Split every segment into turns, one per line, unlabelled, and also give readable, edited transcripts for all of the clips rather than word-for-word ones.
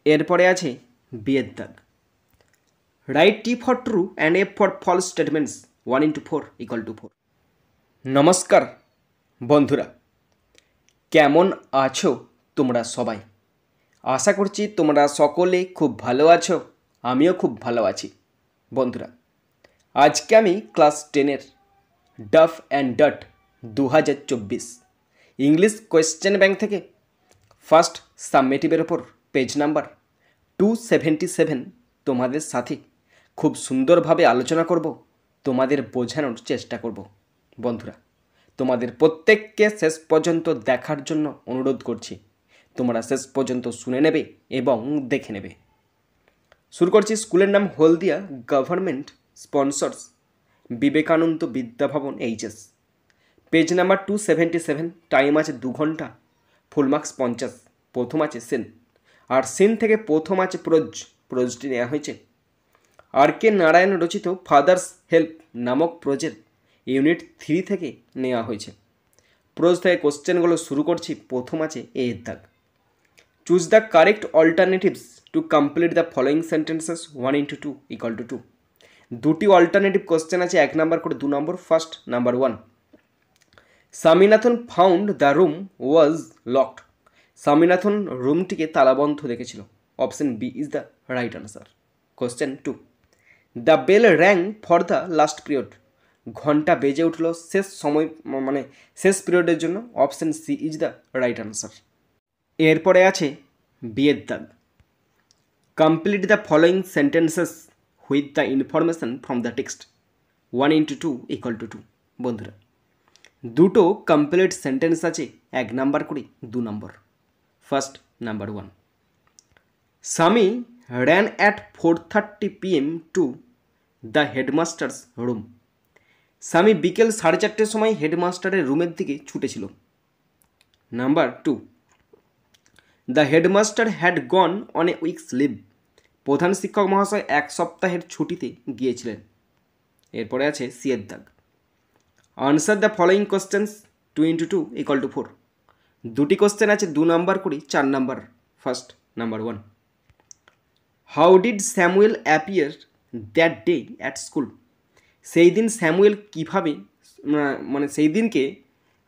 এরপরে আছে বিয়ের দাগ। Write T for true and F for false statements 1 × 4 = 4। নমস্কার বন্ধুরা, কেমন আছো তোমরা সবাই? আশা করছি তোমরা সকলে খুব ভালো আছো, আমিও খুব ভালো আছি। বন্ধুরা, আজকে আমি ক্লাস 10-এর Duff and Dutt 2024 English question bank থেকে ফার্স্ট সাবমেটিভের ওপর পেজ নাম্বার 277 তোমাদের সাথে খুব সুন্দরভাবে আলোচনা করব, তোমাদের বোঝানোর চেষ্টা করব। বন্ধুরা, তোমাদের প্রত্যেককে শেষ পর্যন্ত দেখার জন্য অনুরোধ করছি। তোমরা শেষ পর্যন্ত শুনে নেবে এবং দেখে নেবে। শুরু করছি। স্কুলের নাম Haldia government sponsors Vivekananda Vidyabhavan HS. Page number 277। Time আছে 2 ঘন্টা, ফুল মার্কস 50। প্রথম আছে সেন, আর সেন থেকে প্রথম আছে প্রোজটি নেওয়া হয়েছে আর কে নারায়ণ রচিত ফাদার্স হেল্প নামক প্রোজের ইউনিট 3 থেকে নেওয়া হয়েছে। প্রোজ থেকে কোশ্চেনগুলো শুরু করছি। প্রথম আছে এর দাগ। Choose the correct alternatives to complete the following sentences 1 × 2 = 2। দুটি অল্টারনেটিভ কোশ্চেন আছে, 1 নাম্বার করে 2 number. First, number 1, Swaminathan found the room was locked. Swaminathan রুমটিকে তালাবন্ধ দেখেছিল। Option B is the right answer. Question 2, the bell rang for the last period. ঘন্টা বেজে উঠল শেষ সময় মানে শেষ পিরিয়ডের জন্য। Option C is the right answer. এরপরে আছে বিয়ের দাগ। Complete the following sentences with the information from the text 1 × 2 = 2। বন্ধুরা, দুটো কমপ্লিট সেন্টেন্স আছে, 1 নাম্বার করে 2 নম্বর। ফার্স্ট, নাম্বার 1, স্বামী ran at 4:30 PM to the headmaster's room. Swami বিকেল 4:30 সময় হেডমাস্টারের রুমের দিকে ছুটেছিল। Number 2, the headmaster had gone on a week's leave. প্রধান শিক্ষক মহাশয় 1 সপ্তাহের ছুটিতে গিয়েছিলেন। এরপরে আছে সি এর দাগ। Answer the following questions 2 × 2 = 4। দুটি কোশ্চেন আছে, 2 নাম্বার করে 4 number. First, number 1, how did Samuel appear that day at school. সেই দিন স্যামুয়েল কীভাবে সেই দিনকে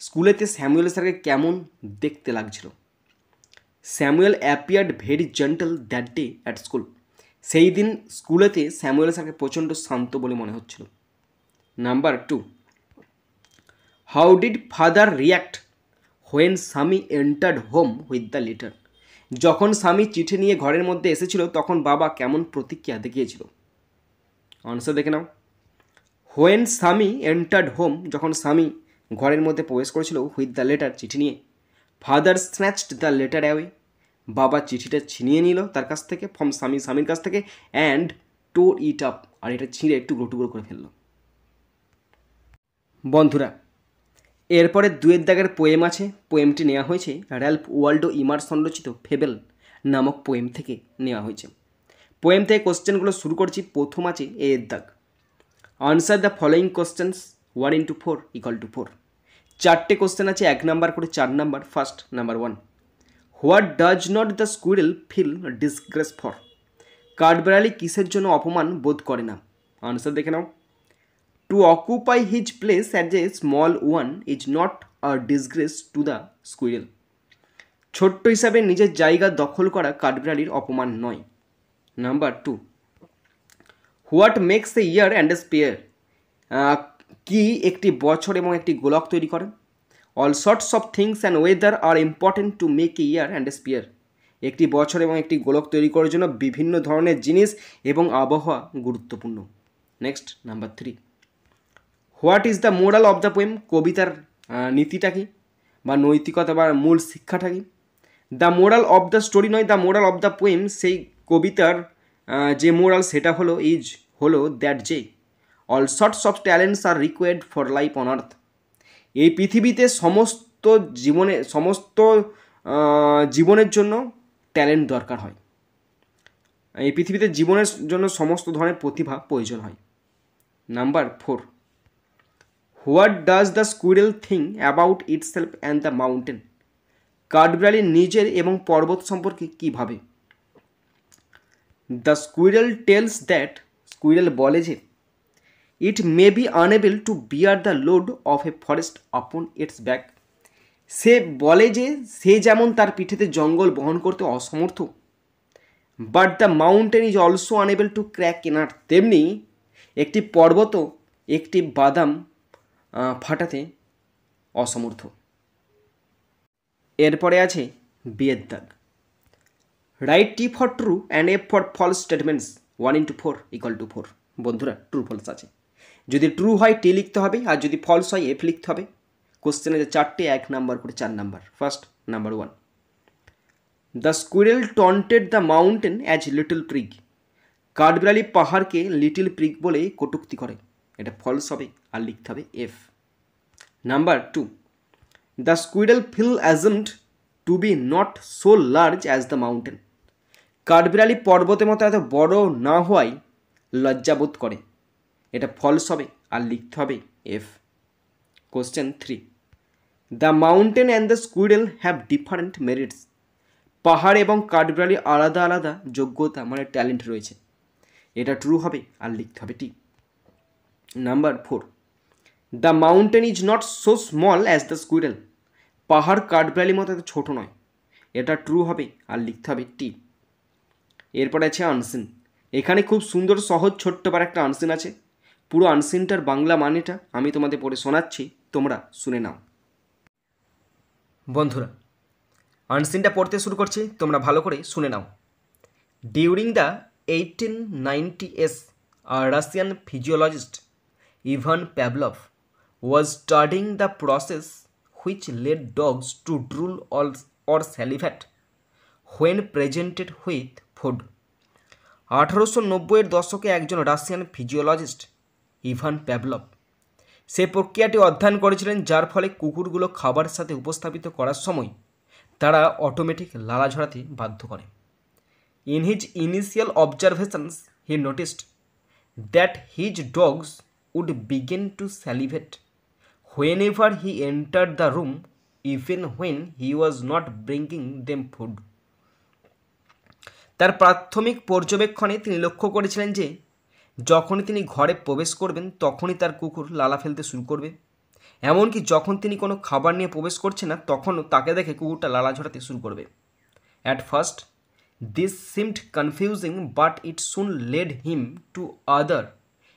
স্কুলেতে স্যামুয়েল স্যারকে কেমন দেখতে লাগছিল। Samuel appeared very gentle that day at school. সেই দিন স্কুলেতে স্যামুয়েল স্যারকে প্রচণ্ড শান্ত বলে মনে হচ্ছিল। Number 2, how did father react when Swami entered home with the letter. যখন স্বামী চিঠি নিয়ে ঘরের মধ্যে এসেছিল তখন বাবা কেমন প্রতিক্রিয়া দেখিয়েছিল। আনসার দেখে নাও। হোয়েন স্বামী এন্টার্ড হোম, যখন স্বামী ঘরের মধ্যে প্রবেশ করেছিল উইথ দ্য লেটার, চিঠি নিয়ে। Father snatched the letter away, বাবা চিঠিটা ছিনিয়ে নিল তার কাছ থেকে, ফ্রম স্বামীর কাছ থেকে, অ্যান্ড টোর ইট আপ, আর এটা ছিঁড়ে টুকরো টুকরো করে ফেলল। বন্ধুরা, এরপরে 2 এর দাগের পোয়েম আছে। পোয়েমটি নেওয়া হয়েছে র্যালফ ওয়াল্ডো ইমারসন রচিত ফেবেল নামক পোয়েম থেকে নেওয়া হয়েছে। পোয়েম থেকে কোশ্চেনগুলো শুরু করছি। প্রথম আছে এ এর দাগ। Answer the following questions 1 × 4 = 4। 4টে কোশ্চেন আছে, 1 নাম্বার করে 4 number. First, number 1, what does not the squirrel feel disgrace for. কাঠবেড়ালি কিসের জন্য অপমান বোধ করে না। আনসার দেখে নাও। To occupy his place as a small one is not a disgrace to the squirrel. ছোট্ট হিসাবে নিজের জায়গা দখল করা কাঠবিড়ালির অপমান নয়। Number 2, what makes A year and a sphere. কি একটি বছর এবং একটি গোলক তৈরি করে। All sorts of things and weather are important to make a year and a sphere. একটি বছর এবং একটি গোলক তৈরি করার জন্য বিভিন্ন ধরনের জিনিস এবং আবহাওয়া গুরুত্বপূর্ণ। Next, number 3, what is the moral of the poem. কবিতার নীতিটা কি বা নৈতিকতা বা মূল শিক্ষাটা কি। The moral of the story নয়, the moral of the poem, সেই কবিতার যে মোরাল সেটা হলো দ্যাট যে all sorts of talents are required for life on earth. এই পৃথিবীতে সমস্ত জীবনের জন্য ট্যালেন্ট দরকার হয়। এই পৃথিবীতে জীবনের জন্য সমস্ত ধরনের প্রতিভা প্রয়োজন হয়। Number 4, what does the squirrel think about itself and the mountain. কাঠবিড়ালি নিজের এবং পর্বত সম্পর্কে কী ভাবে। The squirrel tells that, squirrel বলে যে, it may be unable to bear the load of a forest upon its back. সে বলে যে সে যেমন তার পিঠেতে জঙ্গল বহন করতে অসমর্থ, but the mountain is also unable to crack a nut, তেমনি একটি পর্বত একটি বাদাম ফাটাতে অসমর্থ। এরপরে আছে বিয়ের দাগ। Write T for true and F for false statements 1 × 4 = 4। বন্ধুরা ট্রু ফলস আছে, যদি ট্রু হয় টি লিখতে হবে, আর যদি ফলস হয় এফ লিখতে হবে। কোশ্চেনে যে 4টে 1 নাম্বার করে 4 number. First number 1, the squirrel taunted the mountain as little prig. কাঠবিড়ালি পাহাড়কে লিটল প্রিগ বলে কটূক্তি করে, এটা ফলস হবে, আর লিখতে হবে F. Number 2, the squirrel feel assumed to be not so large as the mountain. কাঠবিড়ালি পর্বতের মতো এত বড় না হওয়ায় লজ্জাবোধ করে, এটা ফলস হবে, আর লিখতে হবে F. Question 3, the mountain and the squirrel have different merits. পাহাড় এবং কাঠবিড়ালি আলাদা আলাদা যোগ্যতা মানে ট্যালেন্ট রয়েছে, এটা ট্রু হবে, আর লিখতে হবে T. Number 4, the mountain is not so small as the squirrel. পাহাড় কাঠবিড়ালির মতো এত ছোটো নয়, এটা ট্রু হবে, আর লিখতে হবে টি। এরপরে আছে আনসিন। এখানে খুব সুন্দর সহজ ছোট্ট বার একটা আনসিন আছে, পুরো আনসিনটার বাংলা মানেটা আমি তোমাদের পড়ে শোনাচ্ছি, তোমরা শুনে নাও। বন্ধুরা আনসিনটা পড়তে শুরু করছি, তোমরা ভালো করে শুনে নাও। During the 1890s, a Russian physiologist Ivan Pavlov was studying the process which led dogs to drool or salivate when presented with food. 1890-এর দশকে একজন রাশিয়ান ফিজিওলজিস্ট ইভান প্যাভলভ সে প্রক্রিয়াটি অধ্যয়ন করেছিলেন যার ফলে কুকুরগুলো খাবারের সাথে উপস্থাপিত করার সময় তারা অটোমেটিক লালা ঝরাতে বাধ্য করে। In his initial observations, he noticed that his dogs would begin to salivate whenever he entered the room, even when he was not bringing them food. তার প্রাথমিক পর্যবেক্ষণে তিনি লক্ষ্য করেছিলেন যে যখনই তিনি ঘরে প্রবেশ করবেন তখনই তার কুকুর লালা ফেলতে শুরু করবে, এমনকি যখন তিনি কোনো খাবার নিয়ে প্রবেশ করছে না তখনও তাকে দেখে কুকুরটা লালা ঝরাতে শুরু করবে। At first, this seemed confusing, but it soon led him to other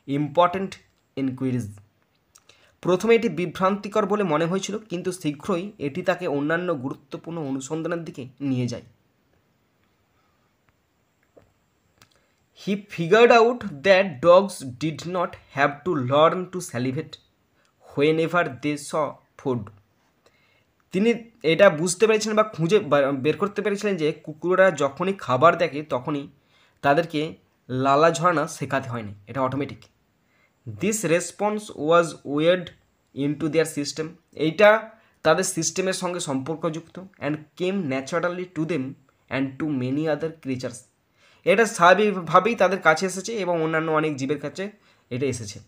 important inquiries. প্রথমে এটি বিভ্রান্তিকর বলে মনে হয়েছিল, কিন্তু শীঘ্রই এটি তাকে অন্যান্য গুরুত্বপূর্ণ অনুসন্ধানের দিকে নিয়ে যায়। He figured out that dogs did not have to learn to salivate whenever they saw food. তিনি এটা বুঝতে পেরেছিলেন বা খুঁজে বের করতে পেরেছিলেন যে কুকুররা যখনই খাবার দেখে তখনই তাদেরকে লালা ঝরানো শেখাতে হয়নি, এটা automatic. This response was wired into their system. এইটা তাদের সিস্টেমের সঙ্গে সম্পর্কযুক্ত, and came naturally to them and to many other creatures. এটা স্বাভাবিকভাবেই তাদের কাছে এসেছে এবং অন্যান্য অনেক জীবের কাছে এটা এসেছে।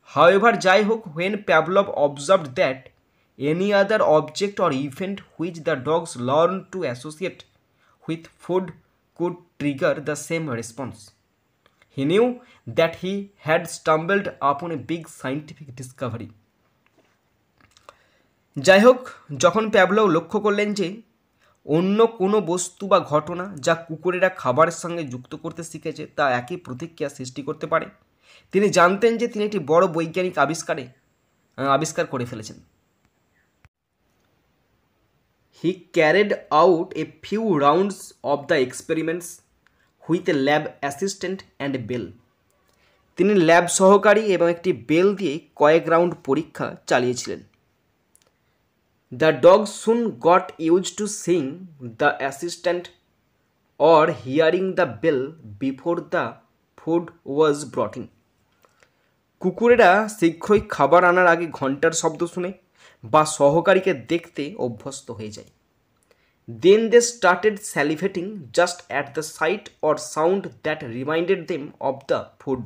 হাউএভার যাই হোক, when Pavlov observed that any other object or event which the dogs learn to associate with food could trigger the same response, he knew that he had stumbled upon a big scientific discovery. যাই হোক, যখন Pavlov লক্ষ্য করলেন যে অন্য কোনো বস্তু বা ঘটনা যা কুকুরেরা খাবারের সঙ্গে যুক্ত করতে শিখেছে তা একই প্রতিক্রিয়া সৃষ্টি করতে পারে, তিনি জানতেন যে তিনি একটি বড় বৈজ্ঞানিক আবিষ্কার করে ফেলেছেন। He carried out a few rounds of the experiments with a lab assistant and a bell. তিনি ল্যাব সহকারী এবং একটি বেল দিয়ে কয়েক রাউন্ড পরীক্ষা চালিয়েছিলেন। The dogs soon got used to seeing the assistant or hearing the bell before the food was brought in. কুকুরেরা শীঘ্রই খাবার আনার আগে ঘন্টার শব্দ শুনে বা সহকারীকে দেখতে অভ্যস্ত হয়ে যায়। Then they started salivating just at the sight or sound that reminded them of the food.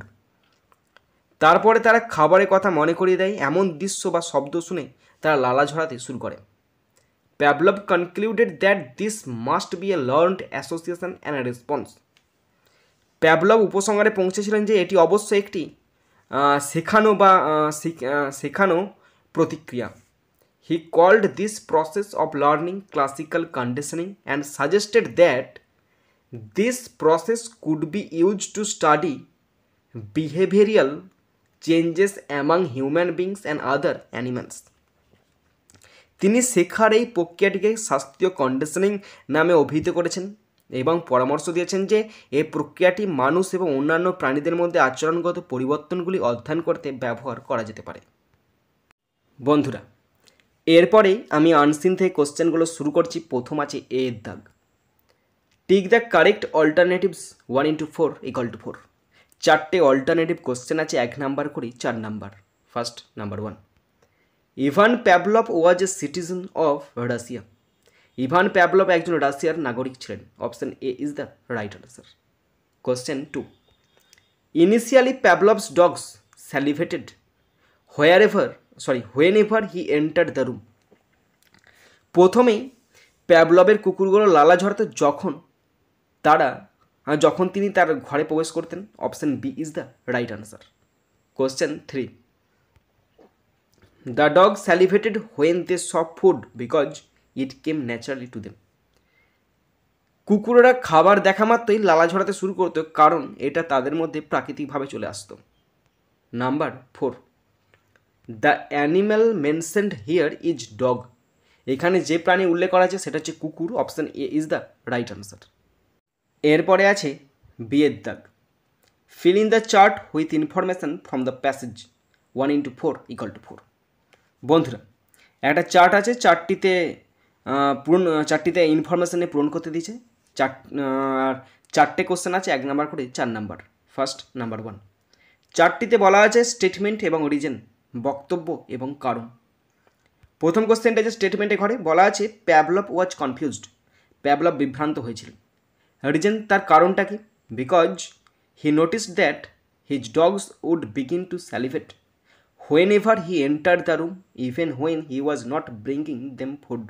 তারপরে তারা খাবারের কথা মনে করিয়ে দেয় এমন দৃশ্য বা শব্দ শুনে তারা লালা ঝরাতে শুরু করে। Pavlov concluded that this must be a learned association and a response. Pavlov উপসংহারে পৌঁছেছিলেন যে এটি অবশ্যই একটি শেখানো প্রতিক্রিয়া। He called this process of learning classical conditioning and suggested that this process could be use to study behavioural changes among human beings and other animals. তিনি শেখার এই প্রক্রিয়াটিকে শাস্ত্রীয় কন্ডিশনিং নামে অভিহিত করেছেন এবং পরামর্শ দিয়েছেন যে এই প্রক্রিয়াটি মানুষ এবং অন্যান্য প্রাণীদের মধ্যে আচরণগত পরিবর্তনগুলি অধ্যয়ন করতে ব্যবহার করা যেতে পারে। বন্ধুরা, এরপরে আমি আনসিন থেকে কোশ্চেনগুলো শুরু করছি। প্রথম আছে এ এর দাগ। Tick the correct alternatives 1 × 4 = 4। চারটে অল্টারনেটিভ কোশ্চেন আছে, 1 নাম্বার করে 4 number. First number 1, Ivan Pavlov was a citizen of Russia. Ivan Pavlov একজন রাশিয়ার নাগরিক ছিলেন। Option A is the right answer. Question 2, initially Pavlov's dogs salivated whenever he entered the room। প্রথমেই প্যাভলভের কুকুরগুলো লালা ঝরাতো যখন তিনি তার ঘরে প্রবেশ করতেন। Option B is the right answer. Question 3, the dog salivated when they saw food because it came naturally to them. কুকুরেরা খাবার দেখা মাত্রই লালা ঝরাতে শুরু করতো কারণ এটা তাদের মধ্যে প্রাকৃতিকভাবে চলে আসতো। Number 4, the animal mentioned here is dog. এখানে যে প্রাণী উল্লেখ করা আছে সেটা হচ্ছে কুকুর। Option A is the right answer. এরপরে আছে বি এর দাগ। Feel in the chart with information from the passage 1 × 4 = 4। বন্ধুরা, একটা চার্ট আছে, চারটিতে ইনফরমেশানে পূরণ করতে দিয়েছে। চারটে কোশ্চেন আছে, 1 নাম্বার করে 4 নাম্বার। ফার্স্ট নাম্বার 1, চারটিতে বলা আছে স্টেটমেন্ট এবং রিজন, বক্তব্য এবং কারণ। প্রথম কোশ্চেনটা যে স্টেটমেন্টে ঘরে বলা আছে প্যাভলভ ওয়াজ কনফিউজড। প্যাভলভ বিভ্রান্ত হয়েছিলেন। রিজন, তার কারণটা কি? Because he noticed that his dogs would begin to salivate whenever he entered the room even when he was not bringing them food।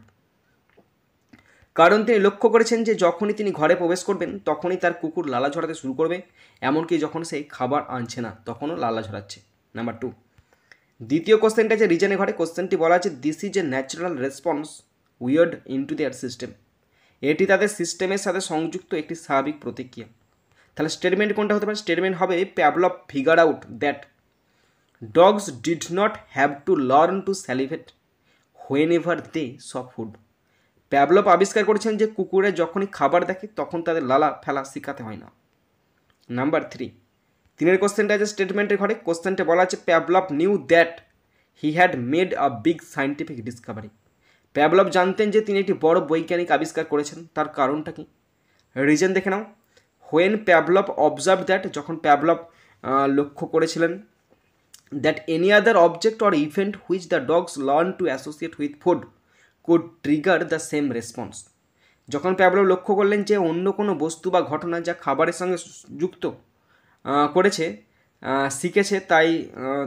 কারণ তিনি লক্ষ্য করেছেন যে যখনই তিনি ঘরে প্রবেশ করবেন তখনই তার কুকুর লালা ঝরাতে শুরু করবে, এমনকি যখন সে খাবার আনছে না তখনও লালা ঝরাচ্ছে। নাম্বার 2, দ্বিতীয় কোশ্চেনটা যে রিজনে ঘরে, কোশ্চেনটি বলা আছে this is a natural response wired into their system. এটি তাদের সিস্টেমের সাথে সংযুক্ত একটি স্বাভাবিক প্রতিক্রিয়া। তাহলে স্টেটমেন্ট কোনটা হতে পারে? স্টেটমেন্ট হবে Pavlov figure out that dogs did not have to learn to salivate whenever they saw food। Pavlov আবিষ্কার করেছেন যে কুকুরে যখনই খাবার দেখে তখন তাদের লালা ফেলা শেখাতে হয় না। নাম্বার 3, তিনের কোশ্চেনটা আছে স্টেটমেন্টের ঘরে, কোশ্চেনটা বলা আছে Pavlov knew that he had made a big scientific Discovery. Pavlov জানতেন যে তিনি একটি বড় বৈজ্ঞানিক আবিষ্কার করেছেন। তার কারণটা কি? রিজন দেখে নাও। হোয়েন প্যাভলভ অবজার্ভ দ্যাট, যখন প্যাভলভ লক্ষ্য করেছিলেন that any other object or event which the dogs learn to associate with food could trigger the same response। যখন প্যাভলভ লক্ষ্য করলেন যে অন্য কোনো বস্তু বা ঘটনা যা খাবারের সঙ্গে যুক্ত শিখেছে তাই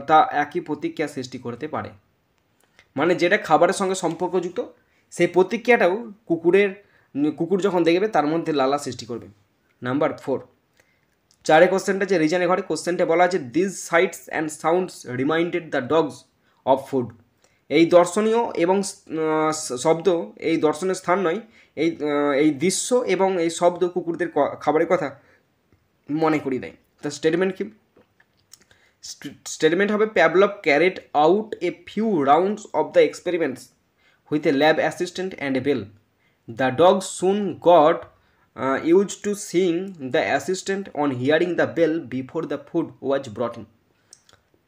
তা একই প্রতিক্রিয়া সৃষ্টি করতে পারে। মানে যেটা খাবারের সঙ্গে সম্পর্কযুক্ত সেই প্রতিক্রিয়াটাও কুকুর যখন দেখবে তার মধ্যে লালা সৃষ্টি করবে। নাম্বার 4, চারে কোশ্চেনটা যে রিজনে ঘরে, কোশ্চেনটা বলা আছে this sites and sounds reminded the dogs of food. এই দর্শনীয় এবং শব্দ, এই দর্শনের স্থান নয়, এই দৃশ্য এবং এই শব্দ কুকুরদের খাবারের কথা মনে করিয়ে দেয়। তা স্টেটমেন্ট কি? স্টেটমেন্ট হবে Pavlov carried out a few rounds of the experiments with a lab assistant and a bell. The dog soon got used to seeing the assistant on hearing the bell before the food was brought in।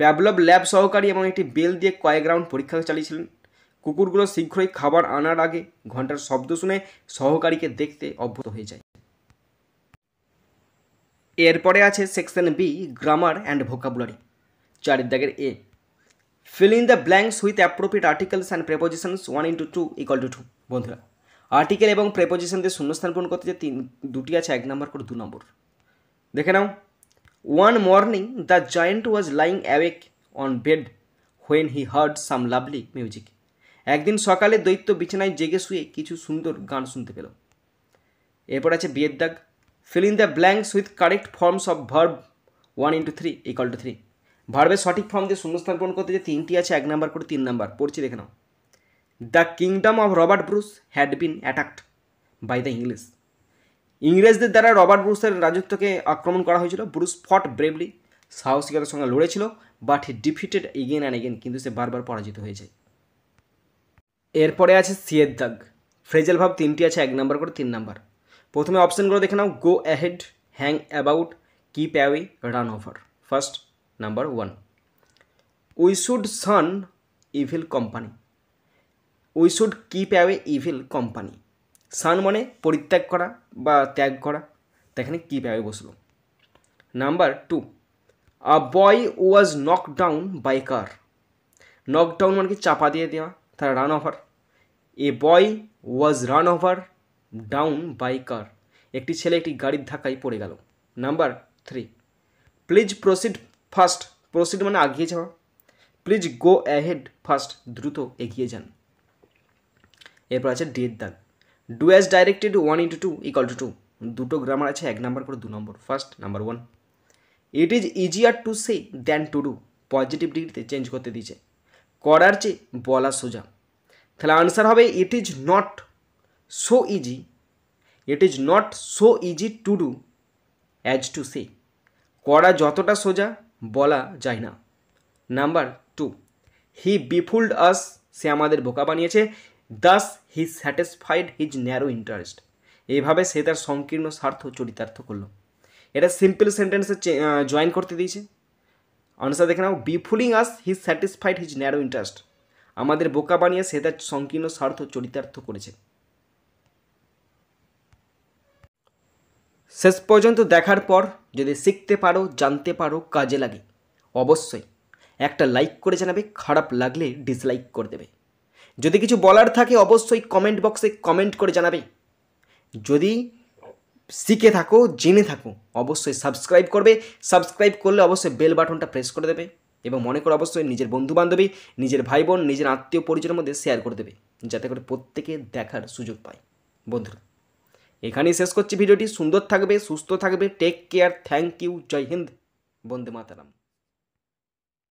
Pavlov lab সহকারী এবং একটি bell দিয়ে কয়েক round পরীক্ষা চালিয়েছিলেন। কুকুরগুলো শীঘ্রই খাবার আনার আগে ঘন্টার শব্দ শুনে সহকারীকে দেখতে অভ্যস্ত হয়ে যায়। এরপরে আছে section B, grammar and vocabulary. 4 দাগের A, fill in the blanks with appropriate articles and prepositions 1 × 2 = 2। বন্ধুরা, আর্টিকেল এবং প্রেপোজিশন দিয়ে শূন্যস্থান পূরণ করতে যে দুটি আছে, 1 নাম্বার করে 2 নম্বর। দেখে নাও। One morning the giant was lying awake on bed when he heard some lovely music. একদিন সকালে দৈত্য বিছানায় জেগে শুয়ে কিছু সুন্দর গান শুনতে পেল। এরপর আছে বিয়ের দাগ, feel in the blanks with correct forms of verb 1 × 3 = 3। ভার্বের সঠিক ফর্ম দিয়ে শূন্যস্থান পূরণ করতে যে 3টি আছে, 1 নাম্বার করে 3 নাম্বার পড়ছি, দেখে নাও। The kingdom of Robert Bruce had been attacked by the English. ইংরেজদের দ্বারা রবার্ট ব্রুসের রাজত্বকে আক্রমণ করা হয়েছিল। ব্রুস ফট ব্রেভলি, সাহসিকতার সঙ্গে লড়েছিল, but he defeated again and again, কিন্তু সে বারবার পরাজিত হয়েছে। এরপরে আছে সিয়ের দাগ। ফ্রেজাল ভাব 3টি আছে, 1 নাম্বার করে 3 নাম্বার। প্রথমে অপশানগুলো দেখে নাও। Go ahead, hang about, keep away, run over. First number 1, we should shun evil company. We should keep away evil company. Shun মানে পরিত্যাগ করা বা ত্যাগ করা, তো এখানে কিপ অ্যাওয়ে বসলো। Number 2, a boy was knock down by car. Knock down মানে কি চাপা দিয়ে দেওয়া, তারা run over. A boy was run over down by car, একটি ছেলে একটি গাড়ির ধাক্কায় পড়ে গেল। Number 3, please proceed first. Proceed মানে এগিয়ে যাওয়া। প্লিজ গো অ্যাহেড ফার্স্ট, দ্রুত এগিয়ে যান। এরপর আছে ডের দাগ। Do as directed 1 × 2 = 2। দুটো গ্রামার আছে, 1 নাম্বার করে 2 number. First number 1, it is easier to say than to do. Positive ডিগ্রিতে চেঞ্জ করতে দিয়েছে, করার চেয়ে বলা সোজা। তাহলে আনসার হবে it is not so easy, it is not so easy to do as to say. করা যতটা সোজা বলা যায় না। নাম্বার 2, হি বিফুল্ড আস, সে আমাদের বোকা বানিয়েছে। দাস হি স্যাটিসফাইড হিজ ন্যারো ইন্টারেস্ট, এইভাবে সে তার সংকীর্ণ স্বার্থ চরিতার্থ করলো। এটা সিম্পল সেন্টেন্সে জয়েন করতে দিয়েছে। আনসার দেখে নাও। বিফুলিং আস হি স্যাটিসফাইড হিজ ন্যারো ইন্টারেস্ট, আমাদের বোকা বানিয়ে সে তার সংকীর্ণ স্বার্থ চরিতার্থ করেছে। শেষ পর্যন্ত দেখার পর যদি শিখতে পারো, জানতে পারো, কাজে লাগে, অবশ্যই একটা লাইক করে জানাবে। খারাপ লাগলে ডিসলাইক করে দেবে। যদি কিছু বলার থাকে অবশ্যই কমেন্ট বক্সে কমেন্ট করে জানাবে। যদি শিখে থাকো, জেনে থাকো, অবশ্যই সাবস্ক্রাইব করবে। সাবস্ক্রাইব করলে অবশ্যই বেল বাটনটা প্রেস করে দেবে এবং মনে করো অবশ্যই নিজের বন্ধুবান্ধবী, নিজের ভাই বোন, নিজের আত্মীয় পরিজনের মধ্যে শেয়ার করে দেবে, যাতে করে প্রত্যেকে দেখার সুযোগ পায়। বন্ধুরা, এখানেই শেষ করছি ভিডিওটি। সুন্দর থাকবে, সুস্থ থাকবে, take care, thank you, Jai Hind, Vande Mataram.